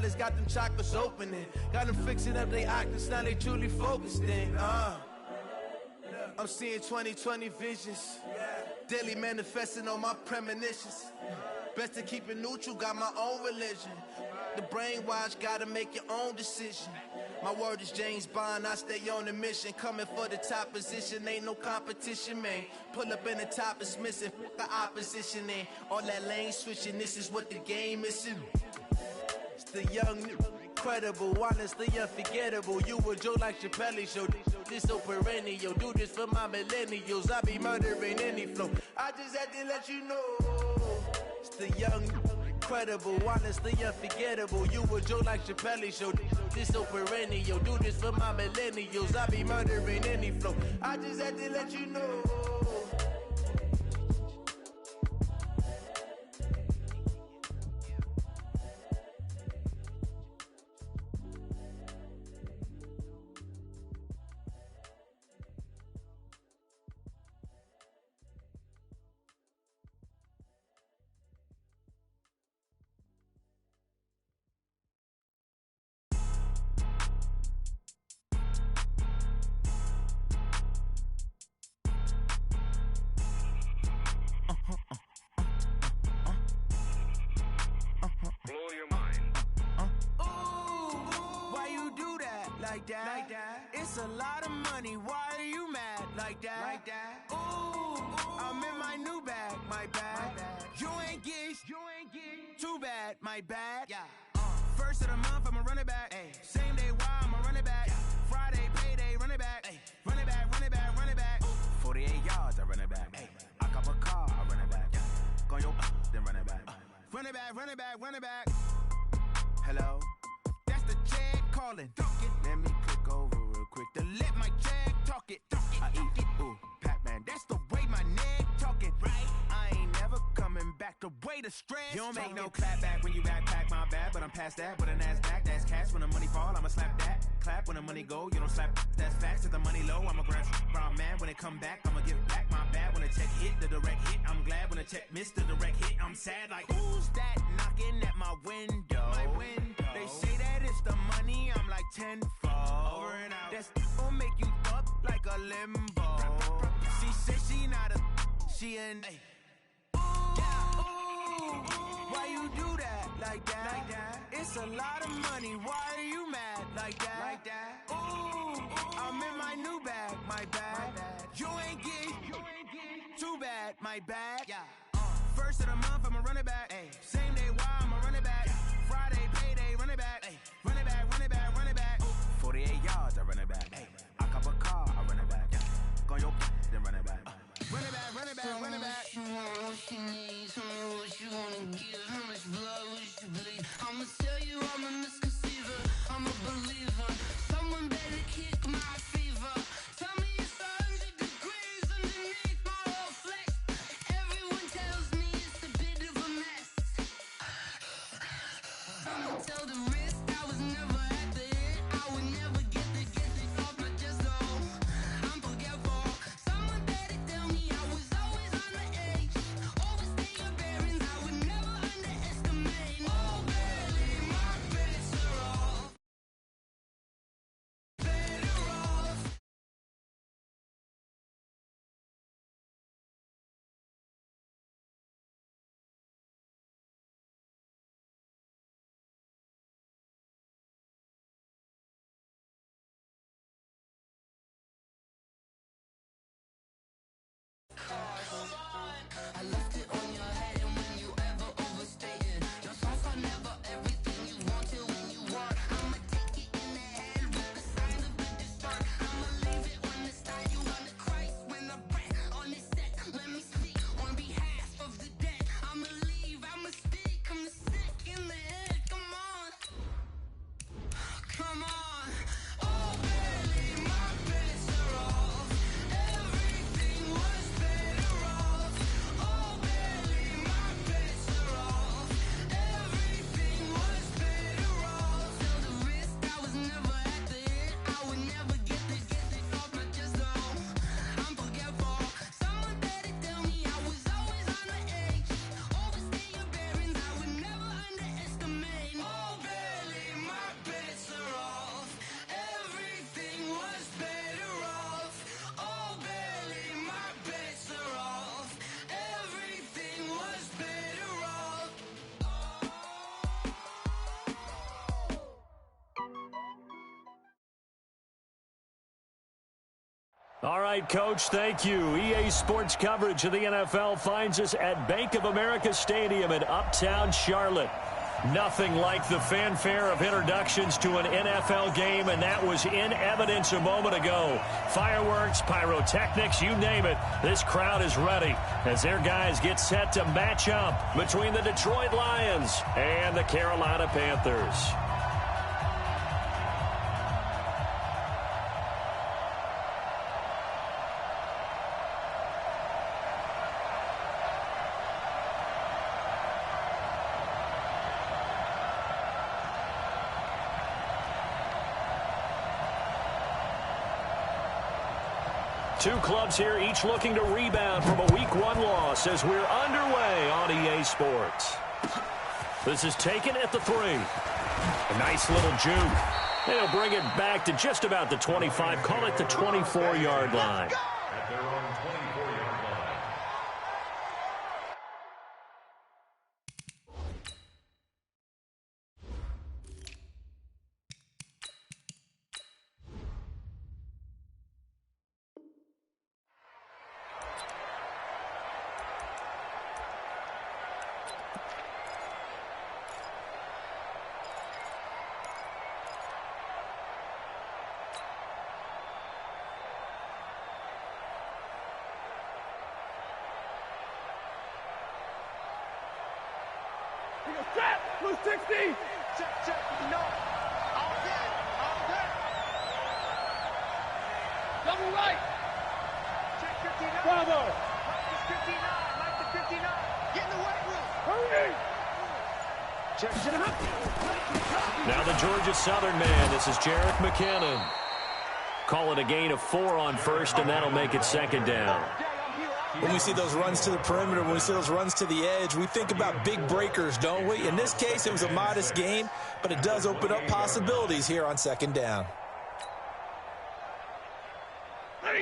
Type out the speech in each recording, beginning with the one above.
pilots got them chakras opening. Got them fixing up their octaves, now they truly focused in. I'm seeing 2020 visions. Daily manifesting on my premonitions. Best to keep it neutral, got my own religion. The brainwash, gotta make your own decision. My word is James Bond, I stay on a mission. Coming for the top position, ain't no competition, man. Pull up in the top is missing, the opposition in. All that lane switching, this is what the game is. It's the young, incredible, honestly unforgettable. You a Joe like Chappelle show. This so perennial, do this for my millennials. I be murdering any flow. I just had to let you know. It's the young, incredible, honestly unforgettable. You a Joe like Chappelle show. This so perennial, do this for my millennials. I be murdering any flow. I just had to let you know. Blow your mind. Why you do that? Like that? It's a lot of money. Why are you mad? Like that? Ooh, I'm in my new bag. My bad. You ain't get too bad. My bad. Yeah. First of the month, I'ma run it back. Ay. Same day, why I'ma run it back. Friday, payday, run it back. Ay. Run it back, run it back, run it back. 48 yards, I run it back. Ay. I cop a car, I run it back. Go your then run it back. Run it back, run it back, run it back. Hello? That's the check calling. Let me click over real quick to let my check talk it. I eat it, ooh, Pac-Man. That's the way my neck talking. Right? I ain't never coming back. The way the stress. You don't make no clap back when you backpack, my bad. But I'm past that. With a NASDAQ, that's cash. When the money fall, I'ma slap that. Clap when the money go, you don't slap. That's facts. If the money low, I'ma grab brown man. When it come back, I'ma give back my bad. When the check hit, the direct hit. I'm glad when the check missed the direct hit. I'm sad like, who's that knocking at my window? My window. They say that it's the money, I'm like tenfold. Over and out. That's gon' make you up like a limbo. She said she not a, she an. Ooh, why you do that? Like that? It's a lot of money, why are you mad? Like that? Ooh, I'm in my new bag. My bad. You ain't get too bad. My bad. Yeah. First of the month, I'ma run it back. Ay. Same day, why I'ma run it back. Friday, payday, run it back. Ay. Run it back, run it back, run it back. 48 yards, I run it back. Ay. I cop a car, I run it back. Go your then run it back. Run it back, run it back, run it back. What you want, what you need, tell me what you wanna give. How much blood would you bleed? I'ma tell you I'm a misconceiver, I'm a believer. Someone better kick my fever. Tell me it's 100 degrees underneath my whole flesh. Everyone tells me it's a bit of a mess. I'ma tell the risk I was never at the end. I would never get it off my chest though. I'm forgetful. Someone better tell me I was always on the edge. Overstay your bearings, I would never underestimate. Oh baby, my bets are off. Better off. All right, Coach, thank you. EA Sports coverage of the NFL finds us at Bank of America Stadium in Uptown Charlotte. Nothing like the fanfare of introductions to an NFL game, and that was in evidence a moment ago. Fireworks, pyrotechnics, you name it. This crowd is ready as their guys get set to match up between the Detroit Lions and the Carolina Panthers. Two clubs here, each looking to rebound from a Week 1 loss as we're underway on EA Sports. This is taken at the 3. A nice little juke. They'll bring it back to just about the 25, call it the 24-yard line. At their own 24-yard line. Set! Blue 60! Check, no. All good. Double right! Check 59. Bravo! Mike is 59. Mike to 59. Get in the weight room. Hurry! Check. Now the Georgia Southern man, this is Jerick McKinnon. Call it a gain of 4 on first, and that'll make it second down. When we see those runs to the perimeter, when we see those runs to the edge, we think about big breakers, don't we? In this case, it was a modest gain, but it does open up possibilities here on second down.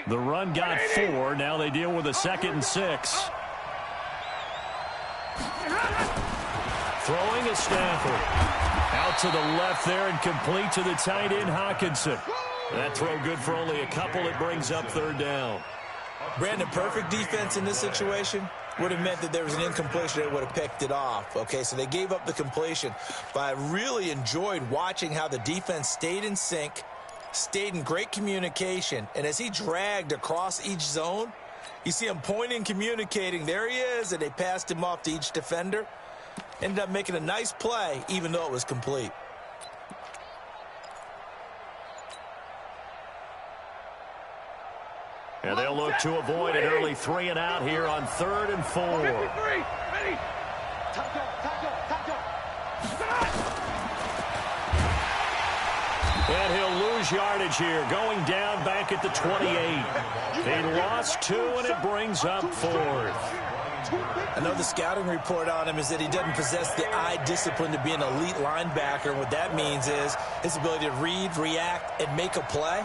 The run got 4. Now they deal with a 2nd and 6. Throwing is Stafford. Out to the left there and complete to the tight end, Hawkinson. That throw good for only a couple. It brings up third down. Brandon, perfect defense in this situation would have meant that there was an incompletion that would have picked it off. Okay, so they gave up the completion. But I really enjoyed watching how the defense stayed in sync, stayed in great communication. And as he dragged across each zone, you see him pointing, communicating. There he is, and they passed him off to each defender. Ended up making a nice play, even though it was complete. And they'll look to avoid an early 3 and out here on 3rd and 4. Ready? Top go. And he'll lose yardage here, going down back at the 28. He lost 2, and it brings up 4th. I know the scouting report on him is that he doesn't possess the eye discipline to be an elite linebacker. And what that means is his ability to read, react, and make a play.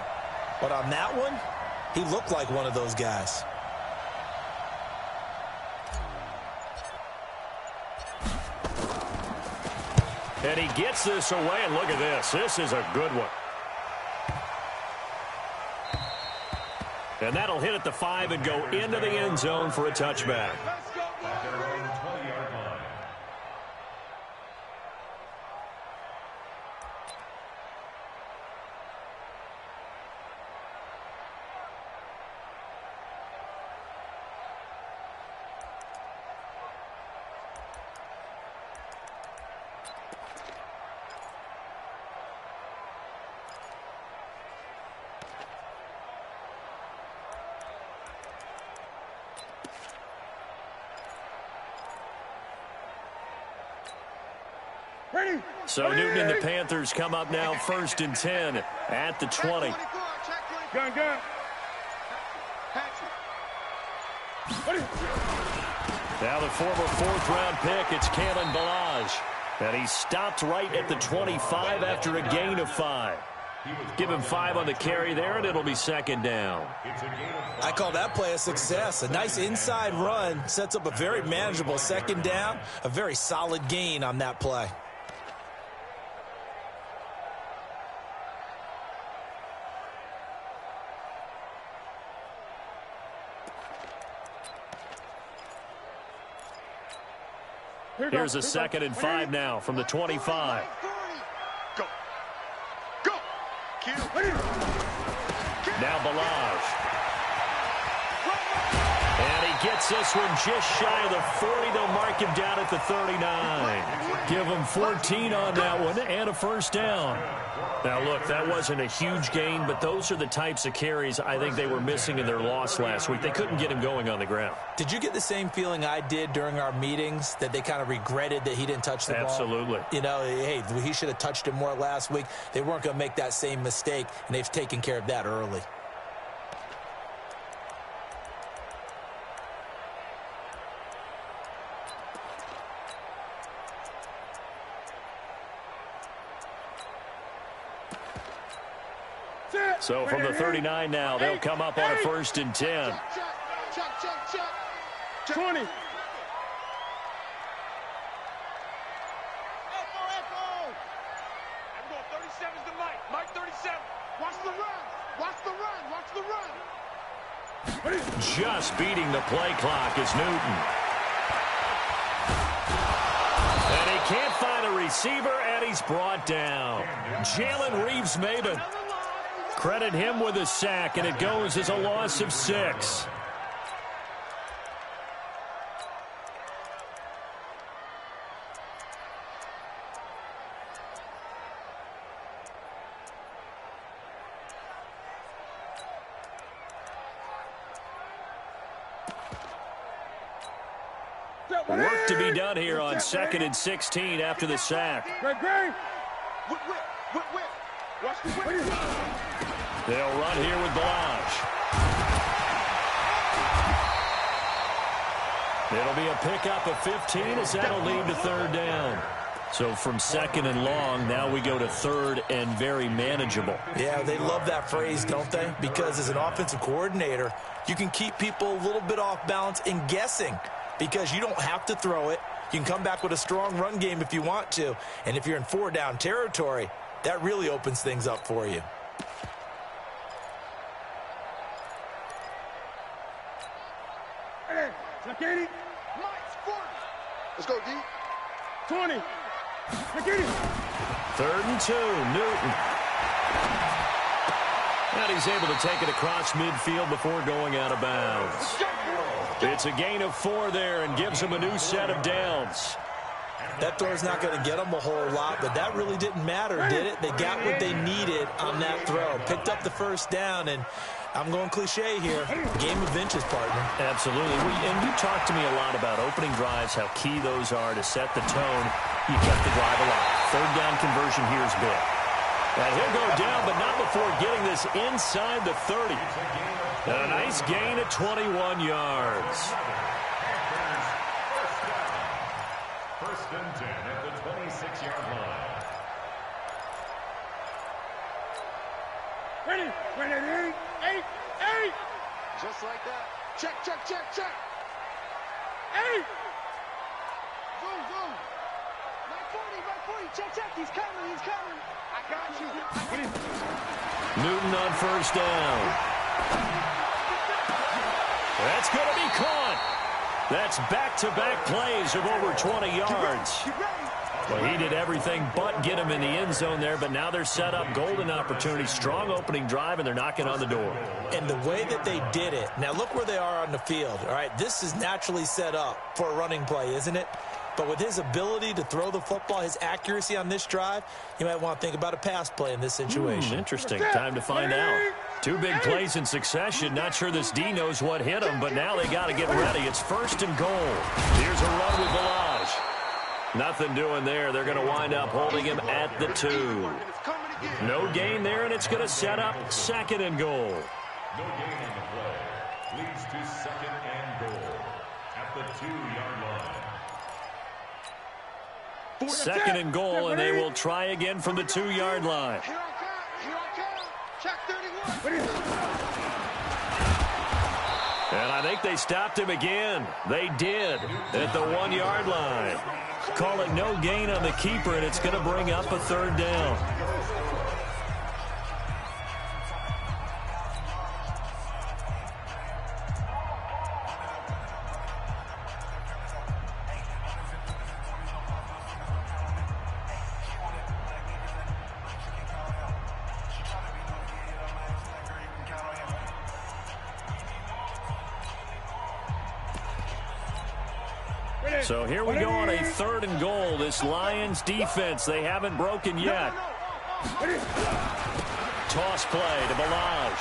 But on that one, he looked like one of those guys. And he gets this away, and look at this. This is a good one. And that'll hit at the 5 and go into the end zone for a touchback. At their own 20-yard line. Ready? So Newton and the Panthers come up now 1st and 10 at the 20. Gun. Now the former 4th-round pick, it's Kalen Ballage. And he stopped right at the 25 after a gain of 5. Give him 5 on the carry there, and it'll be second down. I call that play a success. A nice inside run sets up a very manageable second down, a very solid gain on that play. Here's a 2nd and 5 now from the 25. Go. Go. Now Balaj. And he gets this one just shy of the 40. They'll mark him down at the 39. Give him 14 on that one and a first down. Now, look, that wasn't a huge gain, but those are the types of carries I think they were missing in their loss last week. They couldn't get him going on the ground. Did you get the same feeling I did during our meetings, that they kind of regretted that he didn't touch the ball? Absolutely. You know, hey, he should have touched it more last week. They weren't going to make that same mistake, and they've taken care of that early. So from the 39 now, they'll come up on a 1st and 10. Check. 20. I'm going 37's to Mike. Mike 37. Watch the run. Watch the run. Watch the run. Just beating the play clock is Newton. And he can't find a receiver, and he's brought down. Jalen Reeves-Maybin. Credit him with a sack, and it goes as a loss of 6. Work to be done here on 2nd and 16 after the sack. Whip. Watch the whip. They'll run here with Balaj. It'll be a pickup of 15 as that'll lead to 3rd down. So from 2nd and long, now we go to 3rd and very manageable. Yeah, they love that phrase, don't they? Because as an offensive coordinator, you can keep people a little bit off balance and guessing, because you don't have to throw it. You can come back with a strong run game if you want to. And if you're in 4-down territory, that really opens things up for you. Check 80. Mike's 40. Let's go, D. 20. Check 80. 3rd and 2, Newton. And he's able to take it across midfield before going out of bounds. It's a gain of 4 there and gives him a new set of downs. That throw's not going to get them a whole lot, but that really didn't matter, did it? They got what they needed on that throw. Picked up the first down, and I'm going cliche here. Game of inches, partner. Absolutely. And you talked to me a lot about opening drives, how key those are to set the tone. You kept the drive alive. 3rd down conversion here is big. And he'll go down, but not before getting this inside the 30. And a nice gain of 21 yards. 1st and 10 at the 26-yard line. Ready. 8. Just like that. Check. 8. Zoom. My 40. Check. He's coming. I got you. Newton on 1st down. That's going to be caught. That's back-to-back plays of over 20 yards. Well, he did everything but get him in the end zone there, but now they're set up golden opportunity, strong opening drive, and they're knocking on the door. And the way that they did it, now look where they are on the field, all right? This is naturally set up for a running play, isn't it? But with his ability to throw the football, his accuracy on this drive, you might want to think about a pass play in this situation. Interesting. Time to find out. 2 big plays in succession. Not sure this D knows what hit him, but now they got to get ready. It's 1st and goal. Here's a run with Balaj. Nothing doing there. They're going to wind up holding him at the 2. No gain there, and it's going to set up 2nd and goal. No gain on the play. Leads to 2nd and goal at the 2-yard line. 2nd and goal, and they will try again from the 2-yard line. Here I come. Check 31. And I think they stopped him again. They did at the 1-yard line. Call it no gain on the keeper, and it's going to bring up a 3rd down. So here we go on a 3rd and goal. This Lions defense, they haven't broken yet. Toss play to Balaj.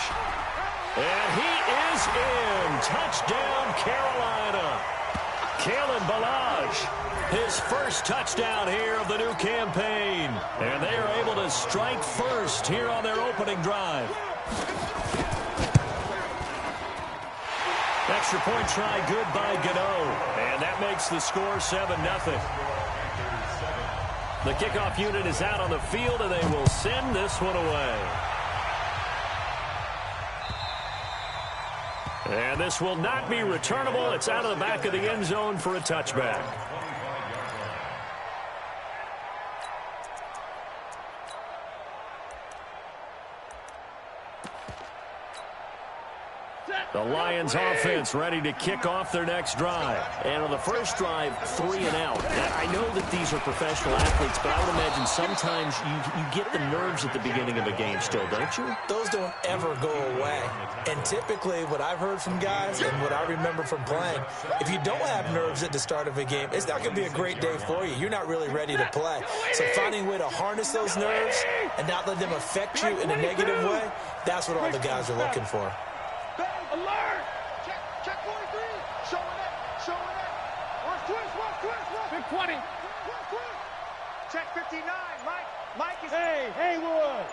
And he is in. Touchdown, Carolina. Kalen Balaj, his first touchdown here of the new campaign. And they are able to strike first here on their opening drive. Extra point try good by Gano. And that makes the score 7-0. The kickoff unit is out on the field, and they will send this one away. And this will not be returnable. It's out of the back of the end zone for a touchback. The Lions offense ready to kick off their next drive. And on the first drive, 3 and out. I know that these are professional athletes, but I would imagine sometimes you get the nerves at the beginning of a game still, don't you? Those don't ever go away. And typically what I've heard from guys and what I remember from playing, if you don't have nerves at the start of a game, it's not going to be a great day for you. You're not really ready to play. So finding a way to harness those nerves and not let them affect you in a negative way, that's what all the guys are looking for. Alert! Check 43. Showing it. Watch twist. Big 20. Check 59. Mike is... Hey, Wood.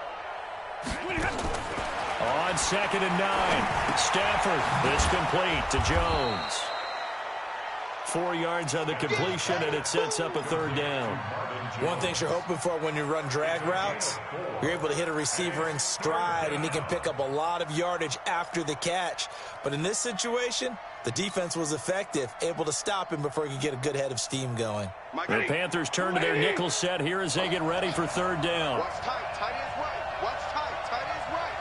On 2nd and 9. Stafford, it's complete to Jones. 4 yards on the completion, and it sets up a 3rd down. One thing you're hoping for when you run drag routes, you're able to hit a receiver in stride, and he can pick up a lot of yardage after the catch. But in this situation, the defense was effective, able to stop him before he could get a good head of steam going. The Panthers turn to their nickel set here as they get ready for 3rd down. Watch tight. Tight is right. Watch tight. Tight is right.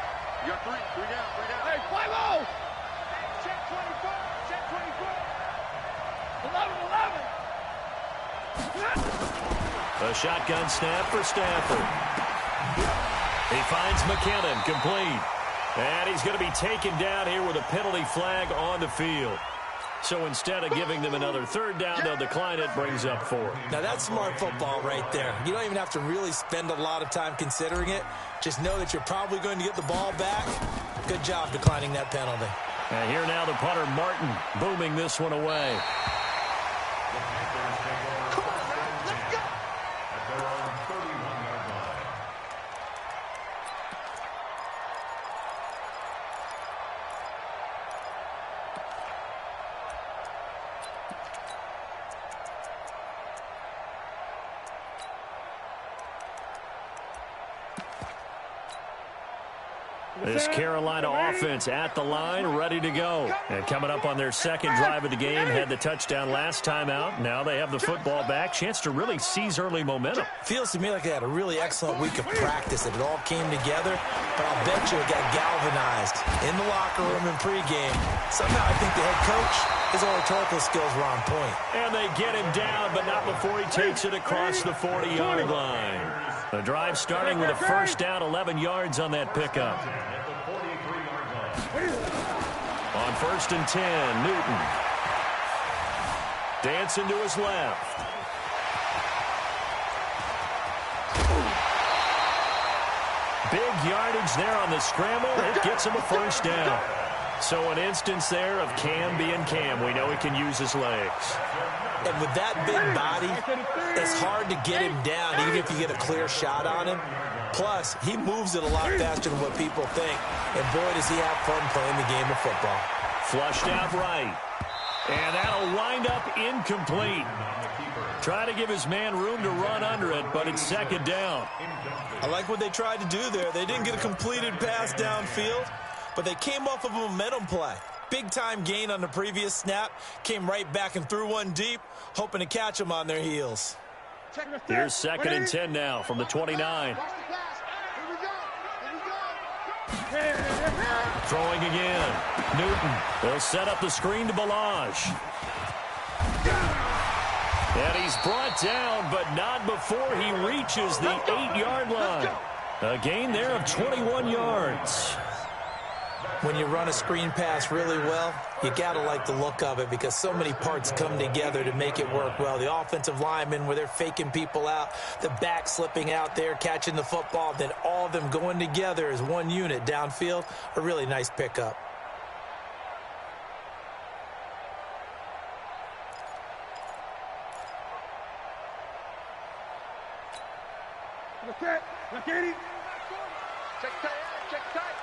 You got 3 down. Hey, 5-0. Check 24. Check 24. 11. A shotgun snap for Stafford. He finds McKinnon, complete. And he's going to be taken down here with a penalty flag on the field. So instead of giving them another 3rd down, they'll decline it, brings up 4. Now that's smart football right there. You don't even have to really spend a lot of time considering it. Just know that you're probably going to get the ball back. Good job declining that penalty. And here now the punter, Martin, booming this one away. This Carolina offense at the line, ready to go. And coming up on their 2nd drive of the game, had the touchdown last time out. Now they have the football back. Chance to really seize early momentum. Feels to me like they had a really excellent week of practice. It all came together, but I'll bet you it got galvanized in the locker room in pregame. Somehow I think the head coach, his oratorical skills were on point. And they get him down, but not before he takes it across the 40-yard line. The drive starting with a 1st down, 11 yards on that pickup. On 1st and 10, Newton. Dancing to his left. Big yardage there on the scramble. It gets him a 1st down. So an instance there of Cam being Cam. We know he can use his legs. And with that big body, it's hard to get him down, even if you get a clear shot on him. Plus, he moves it a lot faster than what people think. And boy, does he have fun playing the game of football. Flushed out right. And that'll wind up incomplete. Trying to give his man room to run under it, but it's 2nd down. I like what they tried to do there. They didn't get a completed pass downfield, but they came off of a momentum play. Big-time gain on the previous snap. Came right back and threw one deep, hoping to catch them on their heels. Here's 2nd and 10 now from the 29. Throwing again. Newton. They'll set up the screen to Balaj. And he's brought down, but not before he reaches the 8-yard line. A gain there of 21 yards. When you run a screen pass really well, you got to like the look of it because so many parts come together to make it work well. The offensive linemen, where they're faking people out, the back slipping out there, catching the football, then all of them going together as one unit downfield, a really nice pickup. Check tight, check tight,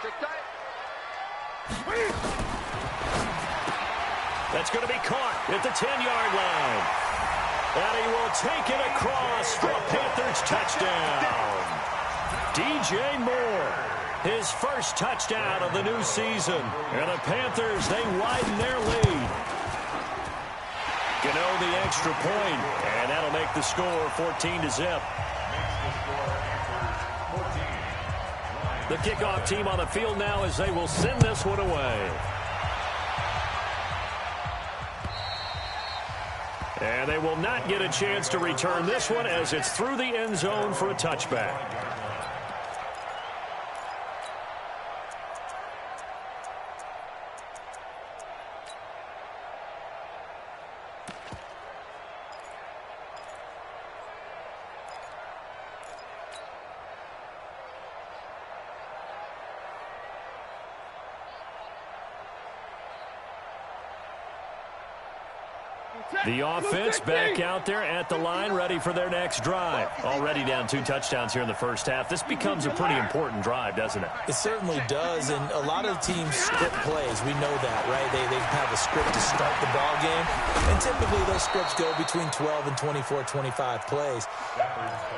check tight. That's going to be caught at the 10-yard line. And he will take it across for a Panthers touchdown. DJ Moore, his first touchdown of the new season. And the Panthers, they widen their lead. Gano the extra point, and that'll make the score 14-0. The kickoff team on the field now as they will send this one away. And they will not get a chance to return this one as it's through the end zone for a touchback. The offense back out there at the line, ready for their next drive. Already down 2 touchdowns here in the first half. This becomes a pretty important drive, doesn't it? It certainly does, and a lot of teams script plays. We know that, right? They have a script to start the ball game, and typically those scripts go between 12 and 24, 25 plays.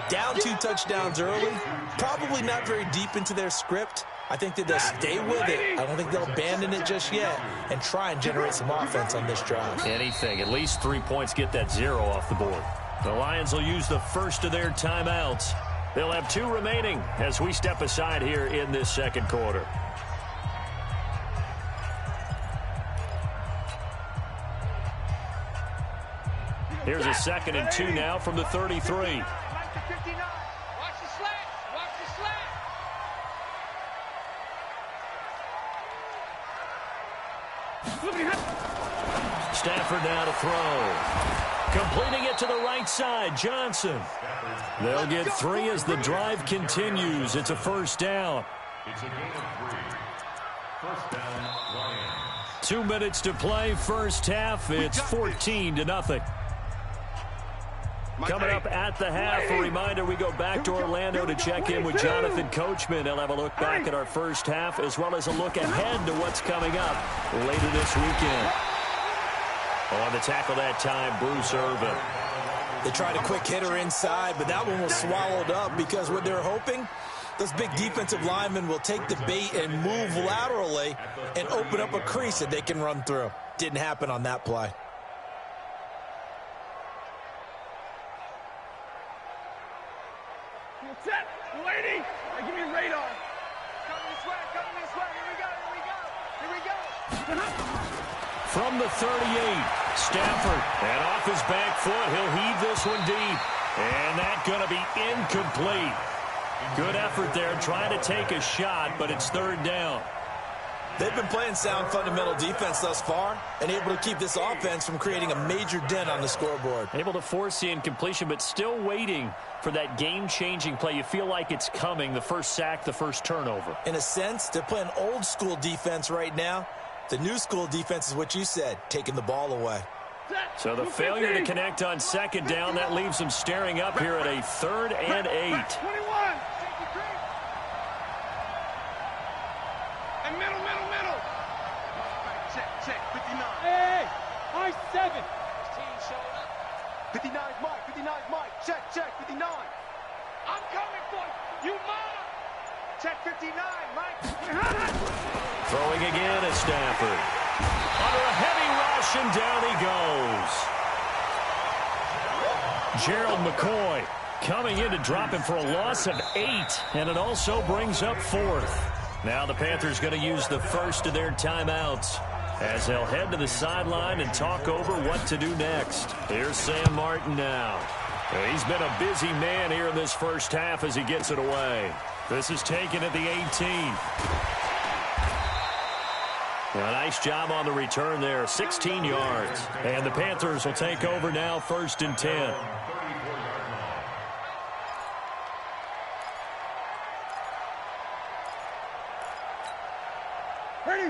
Down 2 touchdowns early, probably not very deep into their script. I think that they'll stay with it. I don't think they'll abandon it just yet and try and generate some offense on this drive. Anything. At least 3 points, get that 0 off the board. The Lions will use the first of their timeouts. They'll have 2 remaining as we step aside here in this second quarter. Here's a 2nd and 2 now from the 33. Stafford now to throw. Completing it to the right side, Johnson. They'll get 3 as the drive continues. It's a first down. It's a gain of 3. First down, Lions. 2 minutes to play, first half. It's 14-0. Coming up at the half, a reminder, we go back to Orlando to check in with Jonathan Coachman. He'll have a look back at our first half as well as a look ahead to what's coming up later this weekend. On the tackle that time, Bruce Irvin. They tried a quick hitter inside, but that one was swallowed up because what they're hoping, those big defensive linemen will take the bait and move laterally and open up a crease that they can run through. Didn't happen on that play. Set, waiting. Give me radar. Coming this way, Here we go. From the 38, Stafford, and off his back foot, he'll heave this one deep. And that's going to be incomplete. Good effort there, trying to take a shot, but it's 3rd down. They've been playing sound fundamental defense thus far and able to keep this offense from creating a major dent on the scoreboard. Able to force the incompletion, but still waiting for that game-changing play. You feel like it's coming, the first sack, the first turnover. In a sense, they're playing old-school defense right now. The new-school defense is what you said, taking the ball away. So the failure to connect on 2nd down, that leaves them staring up here at a 3rd and 8. 21. And middle. Check, 59. Hey, I 7. 16 showing up. 59's Mike. Check, 59. I'm coming for you, Mike. Check 59, Mike. Throwing again at Stafford. Under a heavy rush, and down he goes. Gerald McCoy coming in to drop him for a loss of 8, and it also brings up 4th. Now the Panthers going to use the first of their timeouts as they'll head to the sideline and talk over what to do next. Here's Sam Martin now. He's been a busy man here in this first half as he gets it away. This is taken at the 18. A nice job on the return there, 16 yards. And the Panthers will take over now, 1st and 10.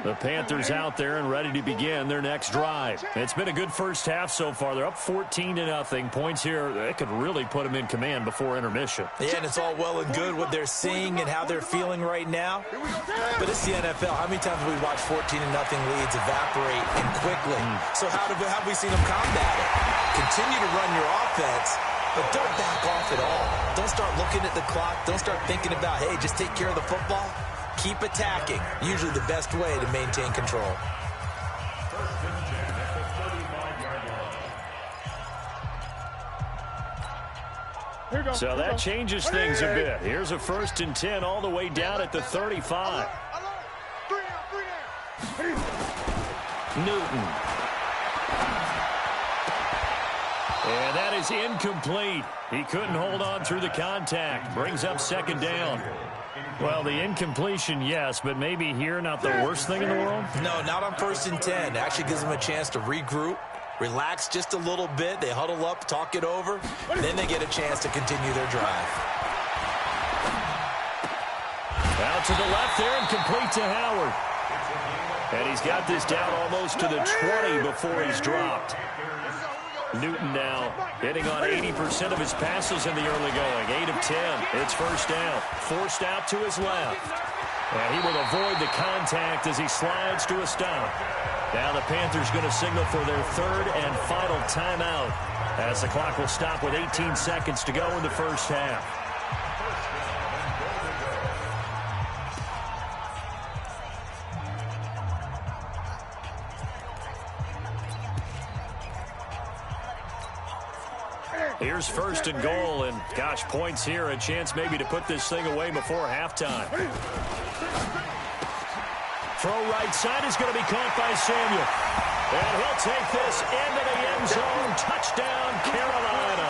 The Panthers out there and ready to begin their next drive. It's been a good first half so far. They're up 14-0. Points here, that could really put them in command before intermission. Yeah, and it's all well and good what they're seeing and how they're feeling right now. But it's the NFL. How many times have we watched 14-0 leads evaporate and quickly? So how have we seen them combat it? Continue to run your offense, but don't back off at all. Don't start looking at the clock. Don't start thinking about, hey, just take care of the football. Keep attacking. Usually the best way to maintain control. So that changes things a bit. Here's a 1st and 10 all the way down at the 35. Newton. And that is incomplete. He couldn't hold on through the contact. Brings up 2nd down. Well, the incompletion, yes, but maybe here not the worst thing in the world? No, not on 1st and 10. It actually gives them a chance to regroup, relax just a little bit. They huddle up, talk it over, then they get a chance to continue their drive. Out to the left there and complete to Howard. And he's got this down almost to the 20 before he's dropped. Newton now hitting on 80% of his passes in the early going. 8 of 10. It's 1st down. Forced out to his left. And he will avoid the contact as he slides to a stop. Now the Panthers going to signal for their 3rd and final timeout as the clock will stop with 18 seconds to go in the first half. Here's 1st and goal, and gosh, points here, a chance maybe to put this thing away before halftime. Throw right side is going to be caught by Samuel. And he'll take this into the end zone. Touchdown, Carolina.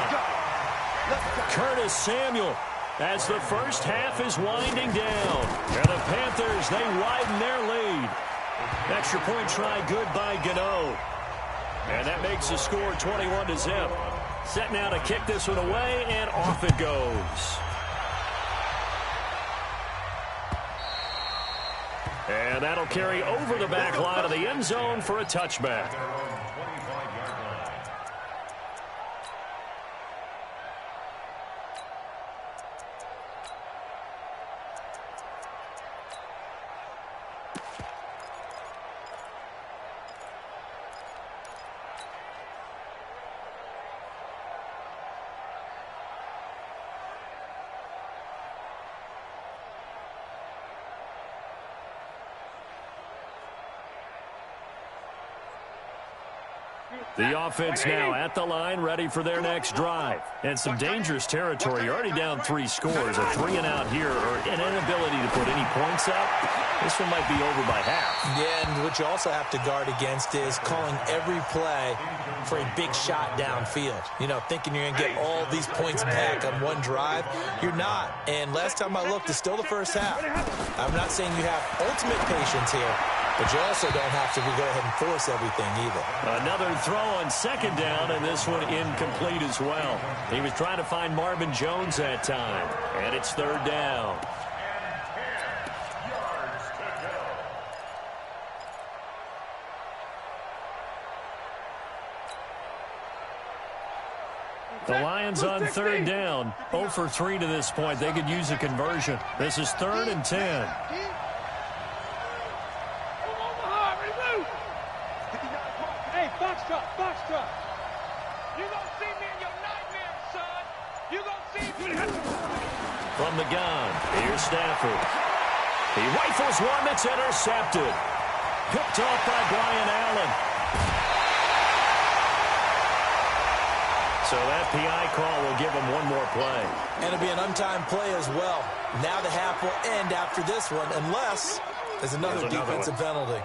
Curtis Samuel as the first half is winding down. And the Panthers, they widen their lead. Extra point try good by Gano. And that makes the score 21-0. Set now to kick this one away, and off it goes. And that'll carry over the back line of the end zone for a touchback. The offense now at the line, ready for their next drive. And some dangerous territory. You're already down 3 scores. A 3-and-out here, or an inability to put any points up. This one might be over by half. Yeah, and what you also have to guard against is calling every play for a big shot downfield. You know, thinking you're going to get all these points back on one drive. You're not. And last time I looked, it's still the first half. I'm not saying you have ultimate patience here, but you also don't have to go ahead and force everything either. Another throw on 2nd down, and this one incomplete as well. He was trying to find Marvin Jones that time, and it's 3rd down. The Lions on 3rd down, 0 for 3 to this point. They could use a conversion. This is 3rd and 10. Foxtrot. You gonna see me in your nightmares, son. You gonna see me. From the gun, here's Stafford. He rifles one that's intercepted. Picked off by Brian Allen. So that PI call will give him one more play. And it'll be an untimed play as well. Now the half will end after this one, unless there's another defensive penalty.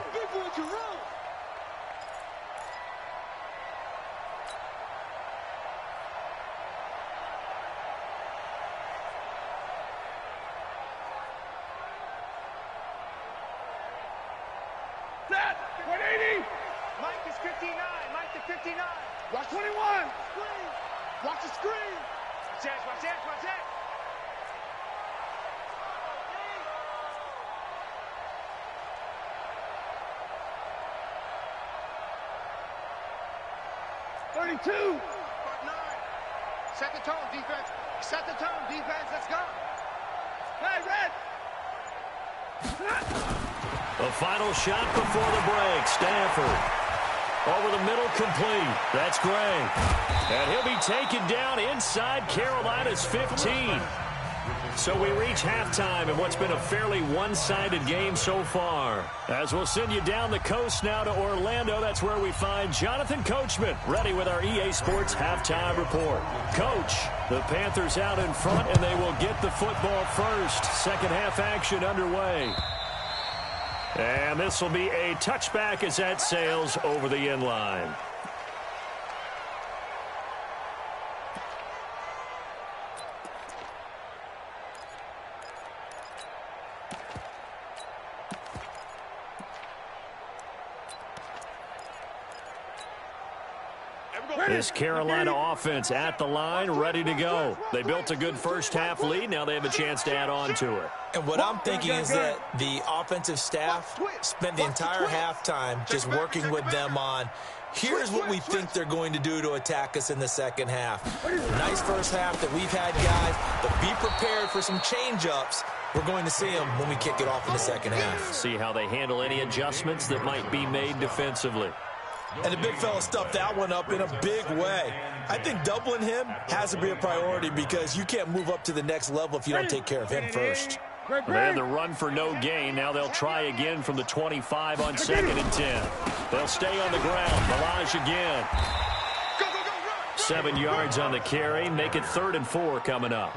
Set! 59, Mike to 59. Watch 21. Screen. Watch the screen. Watch that, watch that, watch that. Set the tone, defense. Set the tone, defense. Let's go. Hey, Red. The final shot before the break. Stanford. Over the middle, complete. That's Gray. And he'll be taken down inside Carolina's 15. So we reach halftime in what's been a fairly one-sided game so far. As we'll send you down the coast now to Orlando, that's where we find Jonathan Coachman, ready with our EA Sports halftime report. Coach, the Panthers out in front, and they will get the football first. Second half action underway. And this will be a touchback as that sails over the end line. This Carolina offense at the line, ready to go. They built a good first half lead. Now they have a chance to add on to it. And what I'm thinking is that the offensive staff spent the entire halftime just working with them on, here's what we think they're going to do to attack us in the second half. Nice first half that we've had, guys, but be prepared for some change-ups. We're going to see them when we kick it off in the second half. See how they handle any adjustments that might be made defensively. And the big fella stuffed that one up in a big way. I think doubling him has to be a priority because you can't move up to the next level if you don't take care of him first. They had the run for no gain. Now they'll try again from the 25 on 2nd and 10. They'll stay on the ground. Balaj again. 7 yards on the carry. Make it 3rd and 4 coming up.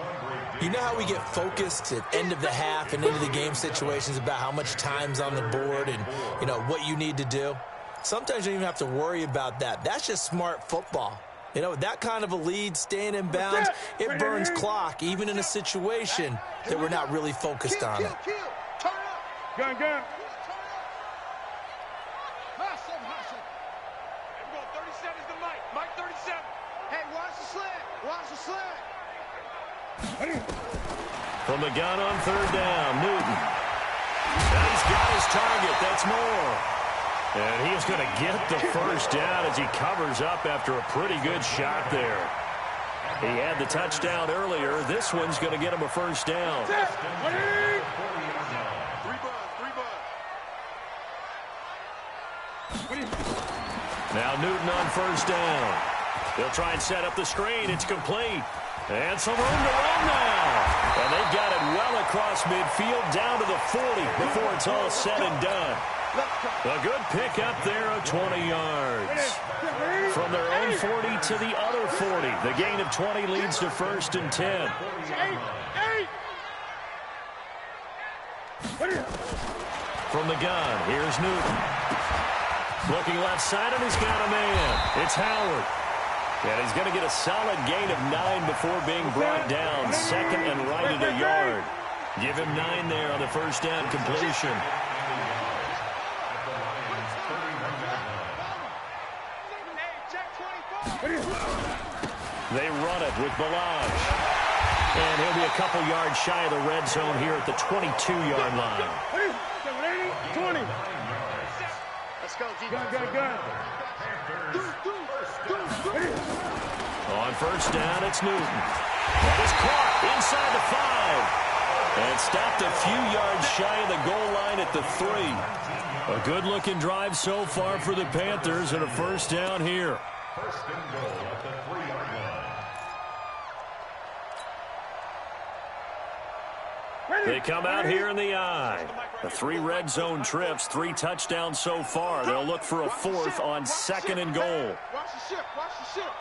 You know how we get focused at end of the half and into the game situations about how much time's on the board and, you know, what you need to do? Sometimes you don't even have to worry about that. That's just smart football. You know, with that kind of a lead, staying in bounds, it burns clock, even in a situation that we're not really focused on it. Gun. Hustle. 37's the Mike. Mike 37. Hey, watch the slant. Watch the slant. From the gun on 3rd down, Newton. And he's got his target. That's Moore. And he's going to get the first down as he covers up after a pretty good shot there. He had the touchdown earlier. This one's going to get him a first down. Now Newton on 1st down. They'll try and set up the screen. It's complete. And some room to run now. And they've got it well across midfield down to the 40 before it's all said and done. A good pick up there of 20 yards. From their own 40 to the other 40. The gain of 20 leads to 1st and 10. From the gun, here's Newton. Looking left side, and he's got a man. It's Howard. And he's going to get a solid gain of 9 before being brought down. 2nd and right at a yard. Give him 9 there on the first down completion. They run it with Balaj. And he'll be a couple yards shy of the red zone here at the 22-yard line. 20. Let's go, gun. On 1st down, it's Newton. That is caught inside the 5. And stopped a few yards shy of the goal line at the 3. A good-looking drive so far for the Panthers and a first down here. 1st and goal at the 3-yard line. They come out here in the I. The 3 red zone trips, 3 touchdowns so far. They'll look for a 4th on 2nd and goal. Watch the ship. Watch the ship.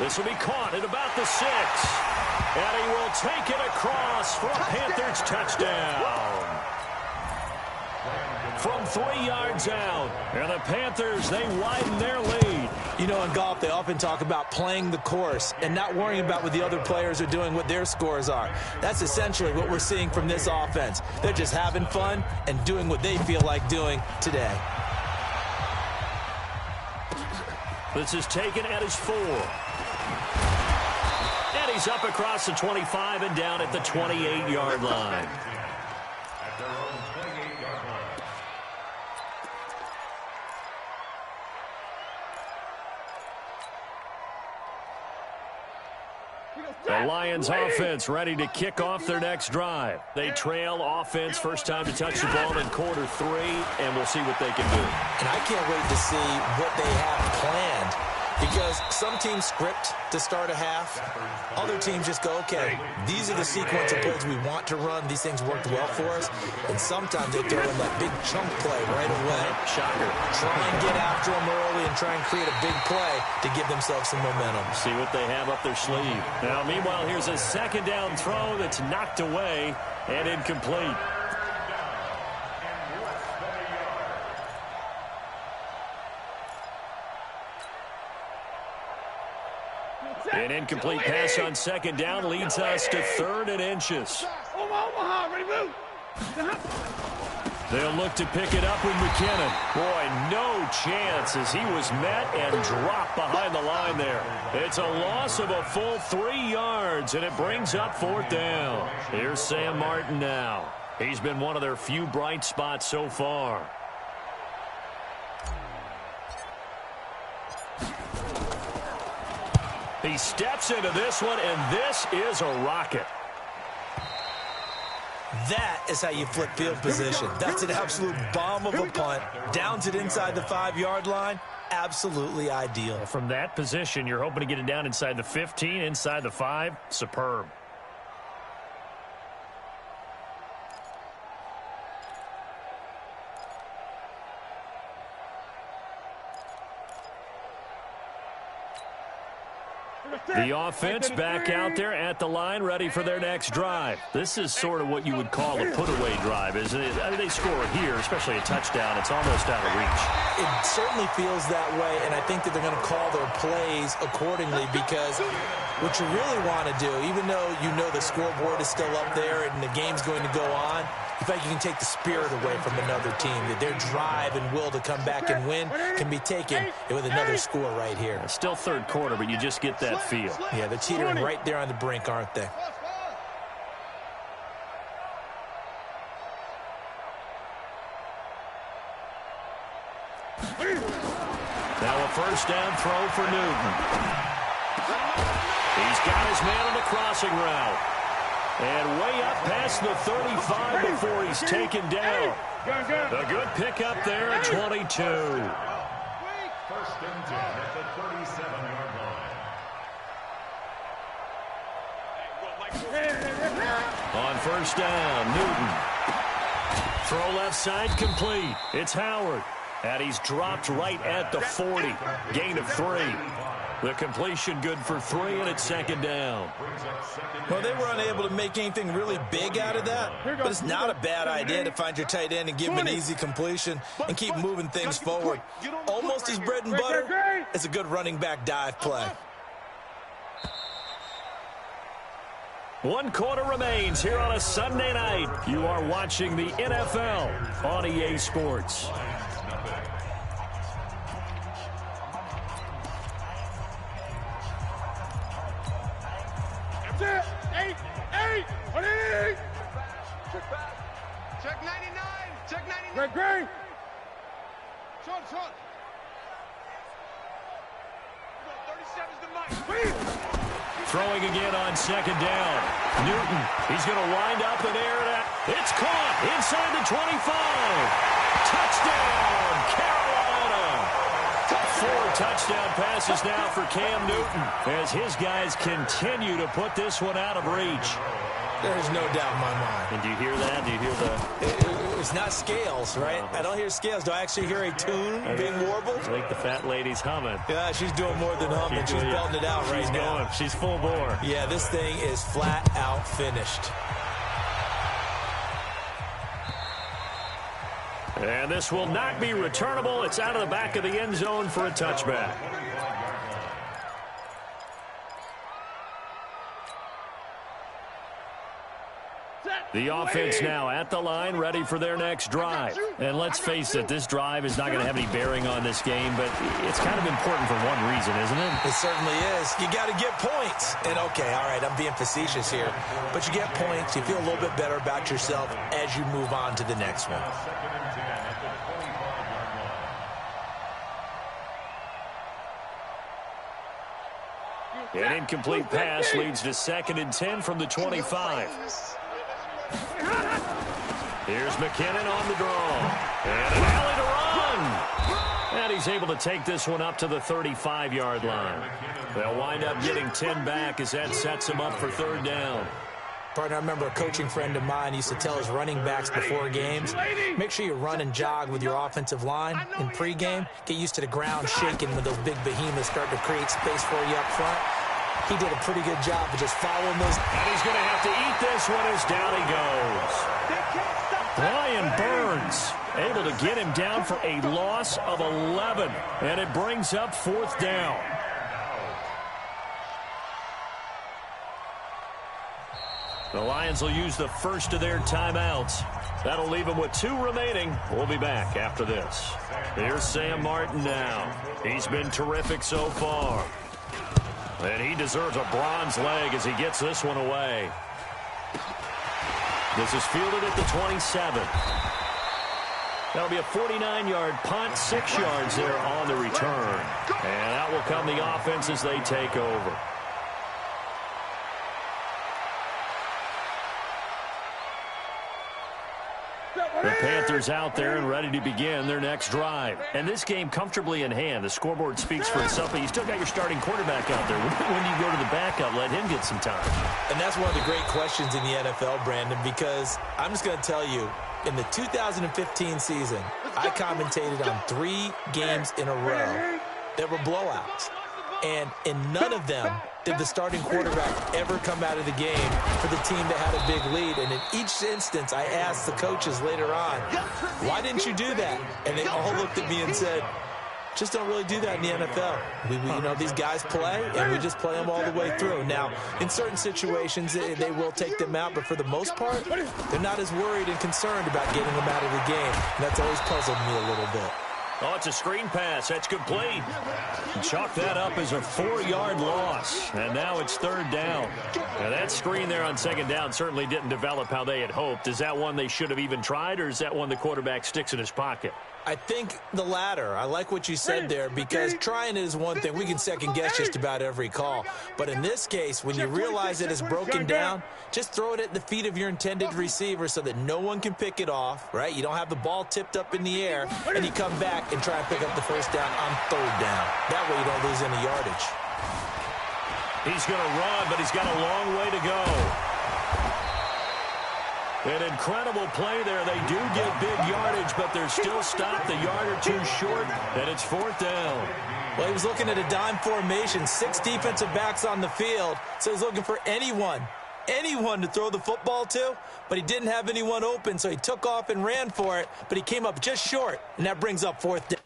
This will be caught at about the 6. And he will take it across for a Panthers touchdown. from 3 yards out. And the Panthers, they widen their lead. You know, in golf, they often talk about playing the course and not worrying about what the other players are doing, what their scores are. That's essentially what we're seeing from this offense. They're just having fun and doing what they feel like doing today. This is taken at his 4. And he's up across the 25 and down at the 28-yard line. At their own 28-yard line. The Lions offense ready to kick off their next drive. They trail offense, first time to touch the ball in quarter 3, and we'll see what they can do. And I can't wait to see what they have planned, because some teams script to start a half. Other teams just go, okay, these are the sequence of plays we want to run. These things worked well for us. And sometimes they throw in that big chunk play right away. Shocker. Try and get after them early and try and create a big play to give themselves some momentum. See what they have up their sleeve. Now, meanwhile, here's a second down throw that's knocked away and incomplete. An incomplete pass on second down leads us to 3rd and inches. They'll look to pick it up with McKinnon. Boy, no chance as he was met and dropped behind the line there. It's a loss of a full 3 yards, and it brings up 4th down. Here's Sam Martin now. He's been one of their few bright spots so far. He steps into this one, and this is a rocket. That is how you flip field position. That's an absolute bomb of a punt. Downs it inside the 5-yard line. Absolutely ideal. From that position, you're hoping to get it down inside the 15, inside the 5. Superb. The offense back out there at the line, ready for their next drive. This is sort of what you would call a put-away drive, isn't it? I mean, they score here, especially a touchdown. It's almost out of reach. It certainly feels that way, and I think that they're going to call their plays accordingly, because what you really want to do, even though you know the scoreboard is still up there and the game's going to go on, in fact, you can take the spirit away from another team. That their drive and will to come back and win can be taken with another score right here. Still 3rd quarter, but you just get that feel. Yeah, they're teetering right there on the brink, aren't they? Now a first down throw for Newton. He's got his man on the crossing route. And way up past the 35 before he's taken down. A good pickup there at 22. 1st and 10 at the 37-yard line. On first down, Newton. Throw left side complete. It's Howard. And he's dropped right at the 40. Gain of 3. The completion good for 3, and it's 2nd down. Well, they were unable to make anything really big out of that, but it's not a bad idea to find your tight end and give him an easy completion and keep moving things forward. Almost his bread and butter. It's a good running back dive play. 1 quarter remains here on a Sunday night. You are watching the NFL on EA Sports. Check 99. Check 99. Greg. Short. 37's the mic. Throwing again on 2nd down. Newton, he's going to wind up and air it out. It's caught inside the 25. Touchdown, Carolina. 4 touchdown passes now for Cam Newton as his guys continue to put this one out of reach. There's no doubt in my mind. And do you hear that? Do you hear the... It's not scales, right? I don't hear scales. Do I actually hear a tune being warbled? I think the fat lady's humming. Yeah, she's doing more than humming. She's belting it out right now. Going. She's full bore. Yeah, this thing is flat out finished. And this will not be returnable. It's out of the back of the end zone for a touchback. The offense now at the line, ready for their next drive. And let's face it, this drive is not going to have any bearing on this game, but it's kind of important for one reason, isn't it? It certainly is. You got to get points. And, okay, all right, I'm being facetious here. But you get points. You feel a little bit better about yourself as you move on to the next one. An incomplete pass leads to 2nd and 10 from the 25. Here's McKinnon on the draw. And an alley to run. And he's able to take this one up to the 35-yard line. They'll wind up getting 10 back as that sets them up for 3rd down. Partner, I remember a coaching friend of mine used to tell his running backs before games, make sure you run and jog with your offensive line in pregame. Get used to the ground shaking when those big behemoths start to create space for you up front. He did a pretty good job of just following those. And he's going to have to eat this one as down he goes. Brian Burns able to get him down for a loss of 11. And it brings up 4th down. The Lions will use the first of their timeouts. That'll leave them with 2 remaining. We'll be back after this. Here's Sam Martin now. He's been terrific so far. And he deserves a bronze leg as he gets this one away. This is fielded at the 27. That'll be a 49-yard punt, 6 yards there on the return. And that will come the offense as they take over. The Panthers out there and ready to begin their next drive. And this game comfortably in hand. The scoreboard speaks for itself, but you still got your starting quarterback out there. When do you go to the backup, let him get some time? And that's one of the great questions in the NFL, Brandon, because I'm just going to tell you, in the 2015 season, I commentated on 3 games in a row that were blowouts. And in none of them did the starting quarterback ever come out of the game for the team that had a big lead. And in each instance, I asked the coaches later on, why didn't you do that? And they all looked at me and said, just don't really do that in the NFL. You know, these guys play, and we just play them all the way through. Now, in certain situations, they will take them out, but for the most part, they're not as worried and concerned about getting them out of the game. And that's always puzzled me a little bit. Oh, it's a screen pass. That's complete. Chalk that up as a 4-yard loss. And now it's 3rd down. Now that screen there on 2nd down certainly didn't develop how they had hoped. Is that one they should have even tried, or is that one the quarterback sticks in his pocket? I think the latter. I like what you said there, because trying it is one thing. We can second-guess just about every call. But in this case, when you realize it is broken down, just throw it at the feet of your intended receiver so that no one can pick it off, right? You don't have the ball tipped up in the air, and you come back and try and pick up the 1st down on 3rd down. That way you don't lose any yardage. He's going to run, but he's got a long way to go. An incredible play there. They do get big yardage, but they're still stopped a yard or 2 short, and it's 4th down. Well, he was looking at a dime formation, 6 defensive backs on the field, so he's looking for anyone to throw the football to, but he didn't have anyone open, so he took off and ran for it, but he came up just short, and that brings up 4th down.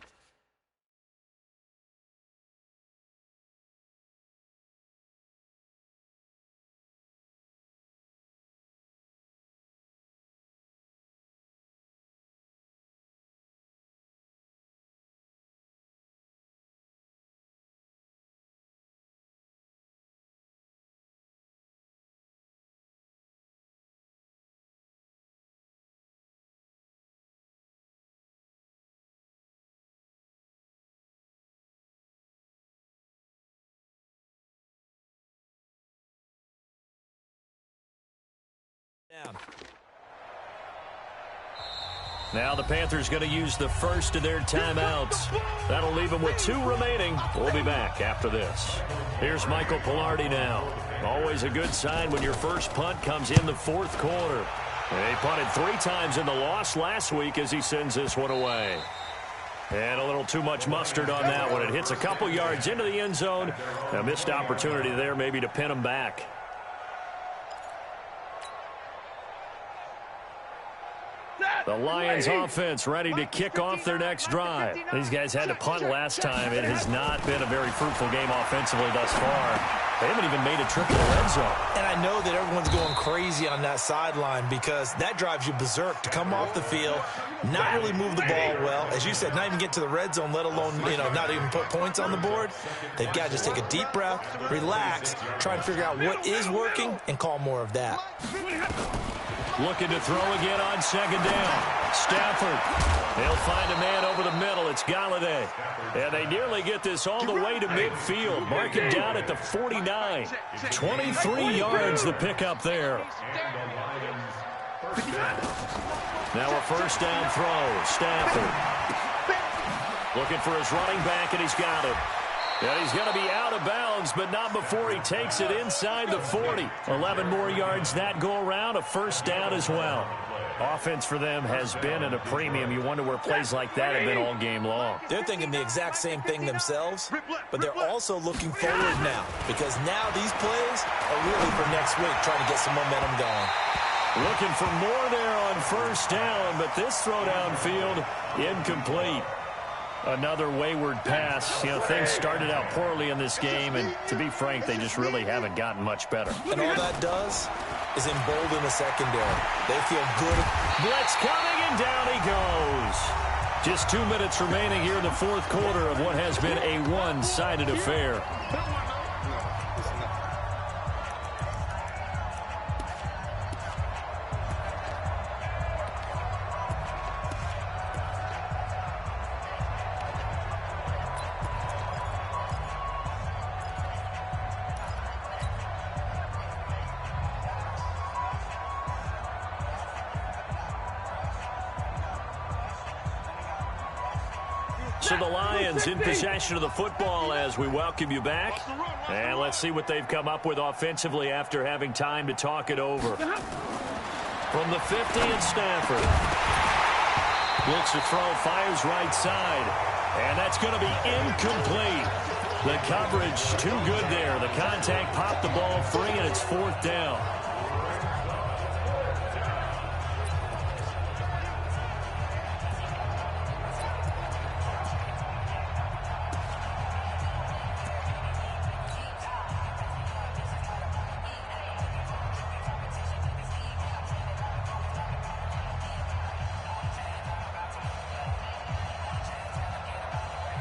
Now the Panthers going to use the first of their timeouts. That'll leave them with 2 remaining. We'll be back after this. Here's Michael Pilardi now. Always a good sign when your first punt comes in the 4th quarter. He punted 3 times in the loss last week as he sends this one away. And a little too much mustard on that one. It hits a couple yards into the end zone. A missed opportunity there maybe to pin him back. The Lions offense ready to kick off their next drive. These guys had to punt last time. It has not been a very fruitful game offensively thus far. They haven't even made a trip to the red zone. And I know that everyone's going crazy on that sideline because that drives you berserk to come off the field, not really move the ball well. As you said, not even get to the red zone, let alone, not even put points on the board. They've got to just take a deep breath, relax, try and figure out what is working, and call more of that. Looking to throw again on second down. Stafford. They'll find a man over the middle. It's Galladay. And they nearly get this all the way to midfield. Mark it down at the 49. 23 yards the pickup there. Now a first down throw. Stafford. Looking for his running back, and he's got it. And he's going to be out of bounds, but not before he takes it inside the 40. 11 more yards that go around, a first down as well. Offense for them has been at a premium. You wonder where plays like that have been all game long. They're thinking the exact same thing themselves, but they're also looking forward now because now these plays are really for next week, trying to get some momentum going. Looking for more there on first down, but this throw downfield incomplete. Another wayward pass. Things started out poorly in this game, and to be frank, they just really haven't gotten much better. And all that does is embolden the secondary. They feel good. Blitz coming, and down he goes. Just 2 minutes remaining here in the fourth quarter of what has been a one-sided affair. So the Lions in possession of the football as we welcome you back. And let's see what they've come up with offensively after having time to talk it over. From the 50, and Stafford. Looks to throw, fires right side. And that's going to be incomplete. The coverage too good there. The contact popped the ball free, and it's fourth down.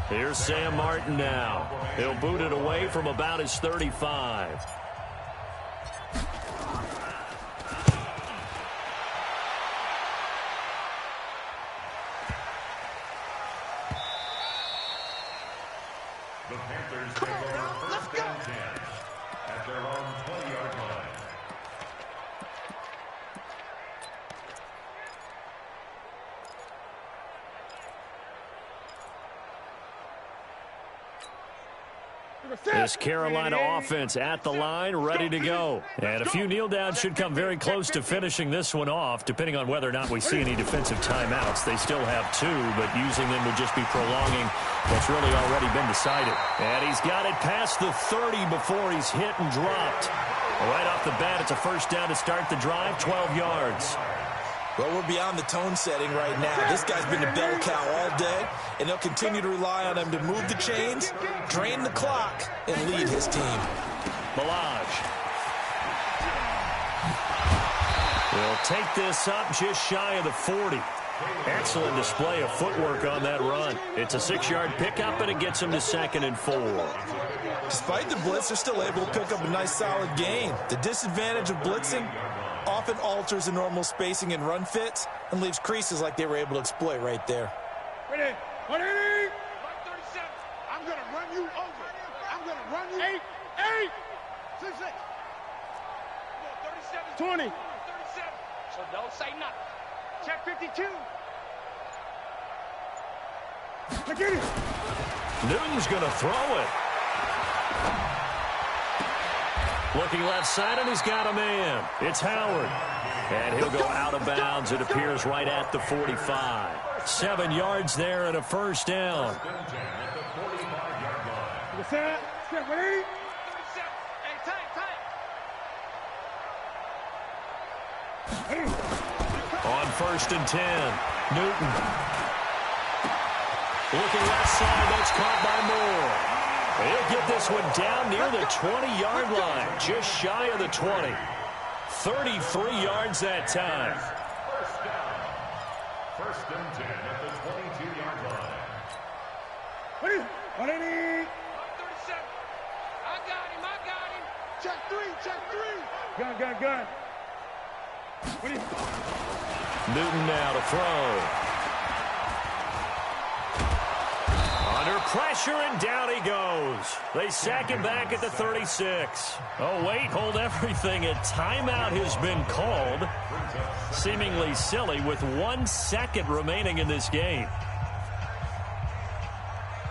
Here's Sam Martin now. He'll boot it away from about his 35. The Panthers take over first and 10 at their own 20-yard line. This Carolina offense at the line, ready to go. And a few kneel downs should come very close to finishing this one off, depending on whether or not we see any defensive timeouts. They still have 2, but using them would just be prolonging what's really already been decided. And he's got it past the 30 before he's hit and dropped. Right off the bat, it's a first down to start the drive, 12 yards. Well, we're beyond the tone setting right now. This guy's been a bell cow all day, and they'll continue to rely on him to move the chains, drain the clock, and lead his team. Malage. He'll take this up just shy of the 40. Excellent display of footwork on that run. It's a 6-yard pickup, and it gets him to 2nd and 4. Despite the blitz, they're still able to pick up a nice, solid gain. The disadvantage of blitzing often alters the normal spacing and run fits and leaves creases like they were able to exploit right there. Ready? 37. I'm going to run you over. I'm going to run you. 8. 6. 37. 20. 37. So don't say nothing. Check 52. Look at it. Newton's going to throw it. Looking left side, and he's got a man. It's Howard. And he'll go out of bounds, it appears, right at the 45. 7 yards there and a first down. On 1st and 10. Newton. Looking left side, that's caught by Moore. He'll get this one down near the 20-yard line, just shy of the 20. 33 yards that time. First down. 1st and 10 at the 22-yard line. What do you need? 37. I got him. Check three. Gun. What do you... Newton now to throw. Under pressure, and down he goes. They sack him back at the 36. Oh, wait, hold everything. A timeout has been called. Seemingly silly with 1 second remaining in this game.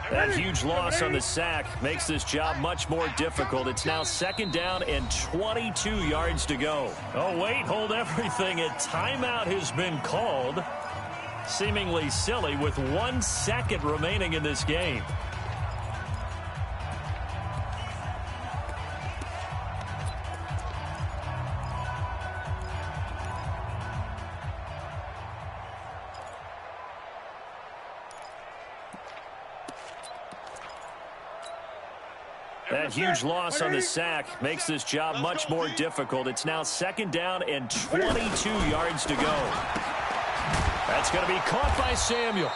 That huge loss on the sack makes this job much more difficult. It's now 2nd down and 22 yards to go. Oh, wait, hold everything. A timeout has been called. Seemingly silly with 1 second remaining in this game. That huge loss on the sack makes this job much more difficult. It's now 2nd down and 22 yards to go. That's going to be caught by Samuel.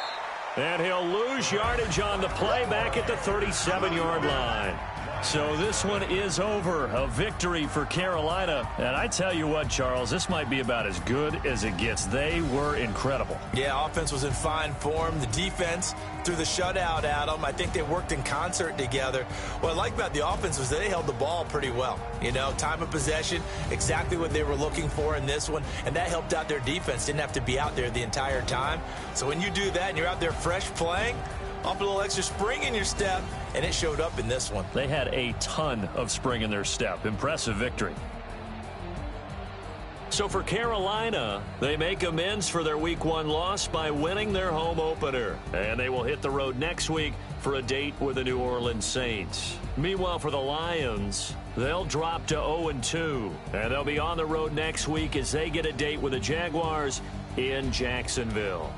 And he'll lose yardage on the play back at the 37-yard line. So this one is over. A victory for Carolina. And I tell you what, Charles, this might be about as good as it gets. They were incredible. Yeah, offense was in fine form. The defense threw the shutout at them. I think they worked in concert together. What I like about the offense was they held the ball pretty well. You know, time of possession, exactly what they were looking for in this one. And that helped out their defense. Didn't have to be out there the entire time. So when you do that and you're out there fresh playing, off a little extra spring in your step, and it showed up in this one. They had a ton of spring in their step. Impressive victory. So for Carolina, they make amends for their Week 1 loss by winning their home opener. And they will hit the road next week for a date with the New Orleans Saints. Meanwhile, for the Lions, they'll drop to 0-2. And they'll be on the road next week as they get a date with the Jaguars in Jacksonville.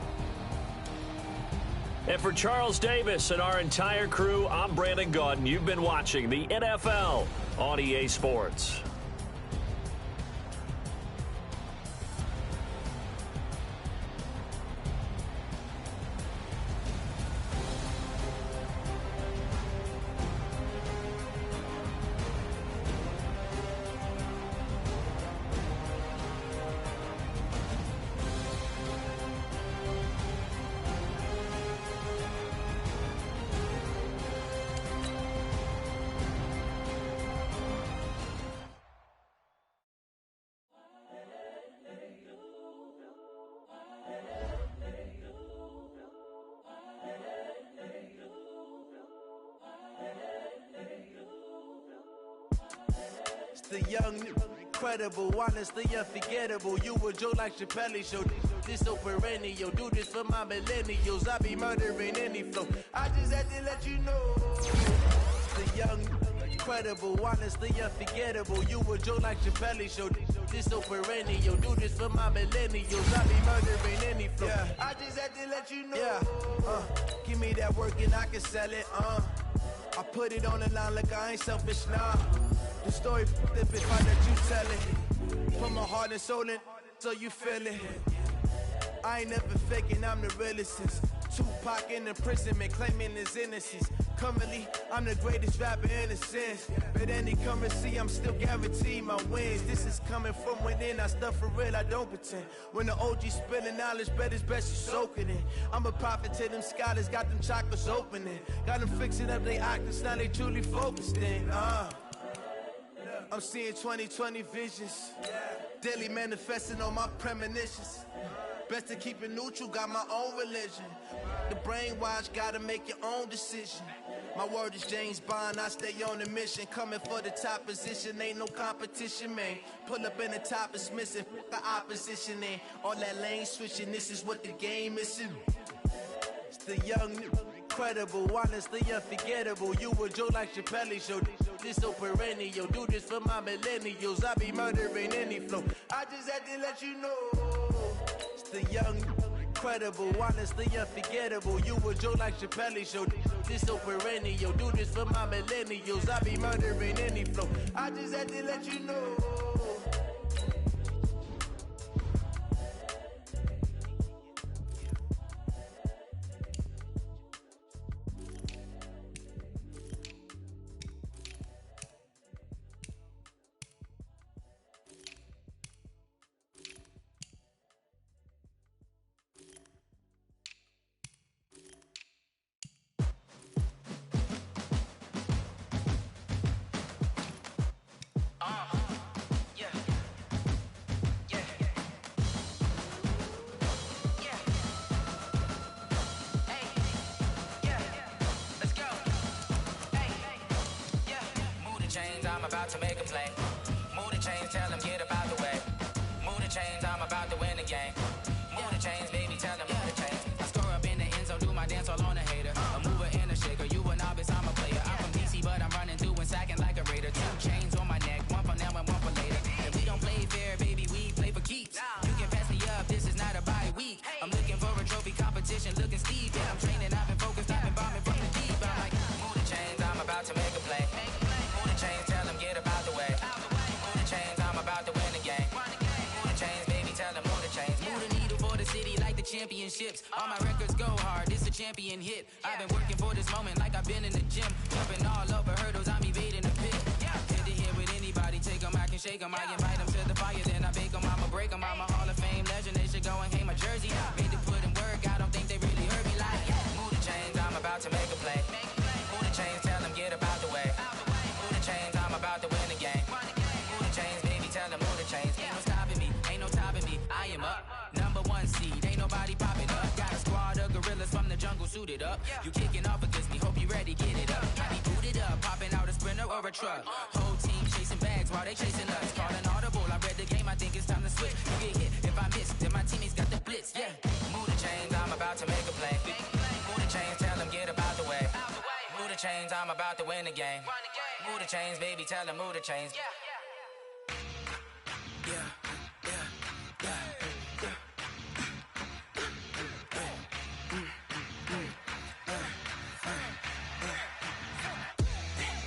And for Charles Davis and our entire crew, I'm Brandon Gaudin. You've been watching the NFL on EA Sports. The young, incredible, honestly unforgettable. You a joke like Chappelle Show. This so perennial. Do this for my millennials. I be murdering any flow. I just had to let you know. The young, incredible, honestly unforgettable. You a joke like Chappelle Show. This so perennial. Do this for my millennials. I be murdering any flow. Yeah. I just had to let you know. Yeah. Give me that work and I can sell it. I put it on the line like I ain't selfish now. The story if I let you tell it. Put my heart and soul in so you feel it. I ain't never faking, I'm the realest since Tupac in imprisonment, claiming his innocence. Currently, I'm the greatest rapper in a sense. But any currency, I'm still guaranteed my wins. This is coming from within, I stuff for real, I don't pretend. When the OG spilling knowledge, bet it's best you soak it in. I'm a prophet to them scholars, got them chakras opening. Got them fixing up they octaves, now they truly focused in. I'm seeing 2020 visions. Daily manifesting on my premonitions. Best to keep it neutral, got my own religion. The brainwash, gotta make your own decision. My word is James Bond, I stay on a mission. Coming for the top position, ain't no competition, man. Pull up in the top, it's missing, the opposition, and all that lane switching, this is what the game is. It's the young, incredible, honestly unforgettable. You a joke like Chappelle Show. This so perennial. Do this for my millennials. I be murdering any flow. I just had to let you know. It's the young, incredible, honestly unforgettable. You a joke like Chappelle Show. This so perennial. Do this for my millennials. I be murdering any flow. I just had to let you know. I'm about to make a play. Move the chains, tell them get up out the way. Move the chains, I'm about to win the game. Move the chains, baby, tell them move the chains. I score up in the end zone, do my dance all on a hater. A mover and a shaker, you a novice, I'm a player. I'm from DC, but I'm running through and sacking like a raider. 2 chains on my neck, one for now and one for later. And we don't play fair, baby, we play for keeps. You can pass me up, this is not a bye week. I'm looking for a trophy competition, looking steep. Yeah, I'm training, I've been focused, I've been bombing from the deep. I'm like, move the chains, I'm about to make a play. Move the chains, tell them get up out the way. Move the chains, I'm about to win the game. Move the chains, baby, tell them move the chains. Move the needle for the city like the championships. All my records go hard, this a champion hit. I've been working for this moment like I've been in the gym. Jumping all over hurdles, I'm evading the pit. Head to head with anybody, take them, I can shake them. I invite them to the fire, then I bake them. I'ma break them, I'm a Hall of Fame legend. They should go and hang my jersey. Made to put in work, I don't think they really heard me like. Move the chains, I'm about to make a play. Move the chains, tell them get up out the way. Move the chains, I'm about to win the game. Move the chains, baby, tell them move the chains. Ain't no stopping me, ain't no topping me. I am up, #1 seed, ain't nobody popping up. Got a squad of gorillas from the jungle suited up. You kicking off against me, hope you ready, get it up. I be booted up, popping out a Sprinter or a truck. Whole team chasing bags while they chasing us. Calling audible, I read the game, I think it's time to switch. You get hit, if I miss, then my teammates got the blitz, yeah. Move the chains, I'm about to make a play. Move the chains, tell them get up out the way. Move the chains, I'm about to win the game. Move the chains, baby, tell them move the chains.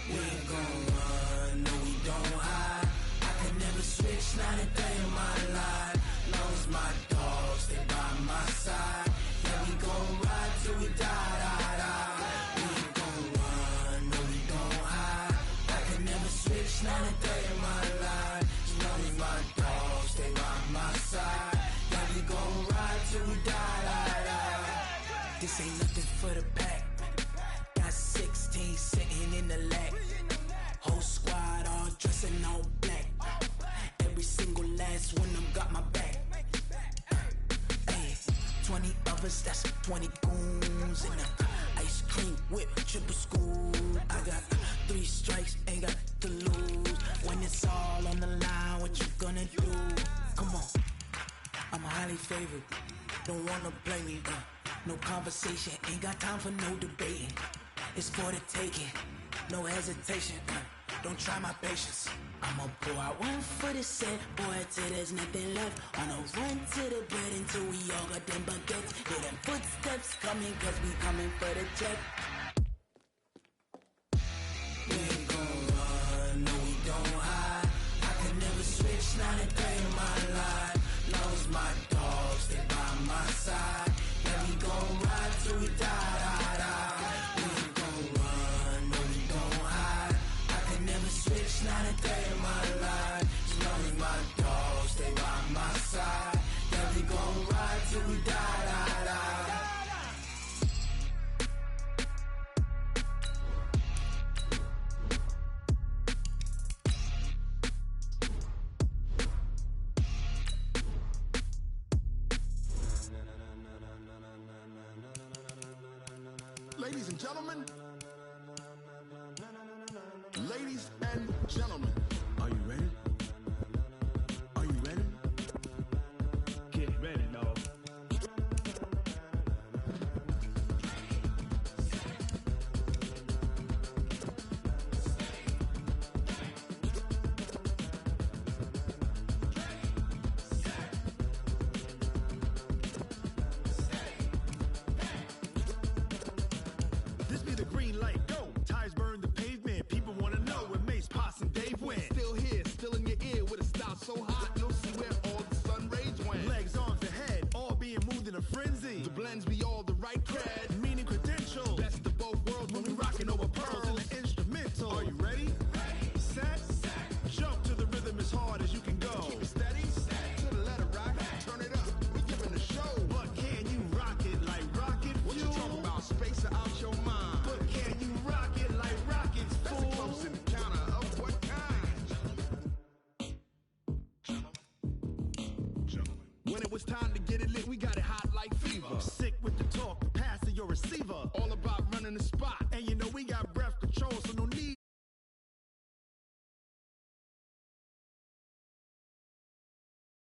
We ain't gon' run, no we don't hide. I could never switch, not a day in my life. Long as my dogs stay by my side. Yeah, we gon' ride till we die, die, die. We ain't gon' run, no we don't hide. I could never switch, not a day in my life. As long as my dogs stay by my side. Yeah, we gon' ride till we die, die, die. This ain't nothing for the pack. Got 16 sitting in the lag. Whole squad all dressing all black. Every single last one of them got my back. Hey, 20 of us, that's 20 goons in the ice cream whip, triple scoop. I got 3 strikes, ain't got to lose. When it's all on the line, what you gonna do? Come on, I'm highly favored. Don't wanna play me, no conversation, ain't got time for no debating. It's for the taking, no hesitation. Don't try my patience. I'ma pour out one for the set, boy, till there's nothing left. On a run to the bread until we all got them baguettes. Hear them footsteps coming, cause we coming for the check. We ain't gon' run, no we don't hide. I could never switch, not a day in my life. Long as my dogs stay by my side. Yeah, we gon' ride till we die, die, die. We ain't gon' run, no we don't hide. I could never switch, not a day in my life. As long as my dogs stay by my side. Yeah, we gon' ride till we die, die, die. Ladies and gentlemen, ladies and gentlemen, are you ready? Are you ready? Get ready, dog. so hot, you'll see where all the sun rays went. Legs, arms, and head, all being moved in a frenzy. The blends be all the right cred. Meaning credentials. Best of both worlds when we rockin' over pearls. And the instrumental. Are you ready? Set. Jump to the rhythm as hard as you can go. Keep it steady. To the letter rock. Turn it up. We giving the show. But can you rock it like rocket fuel? What you talking about? Space out your mind. But can you rock it like rockets, That's fool? a close encounter of what kind? When it was time to get it lit, we got it hot like fever. Sick with the talk, pass to your receiver. All about running the spot. And you know we got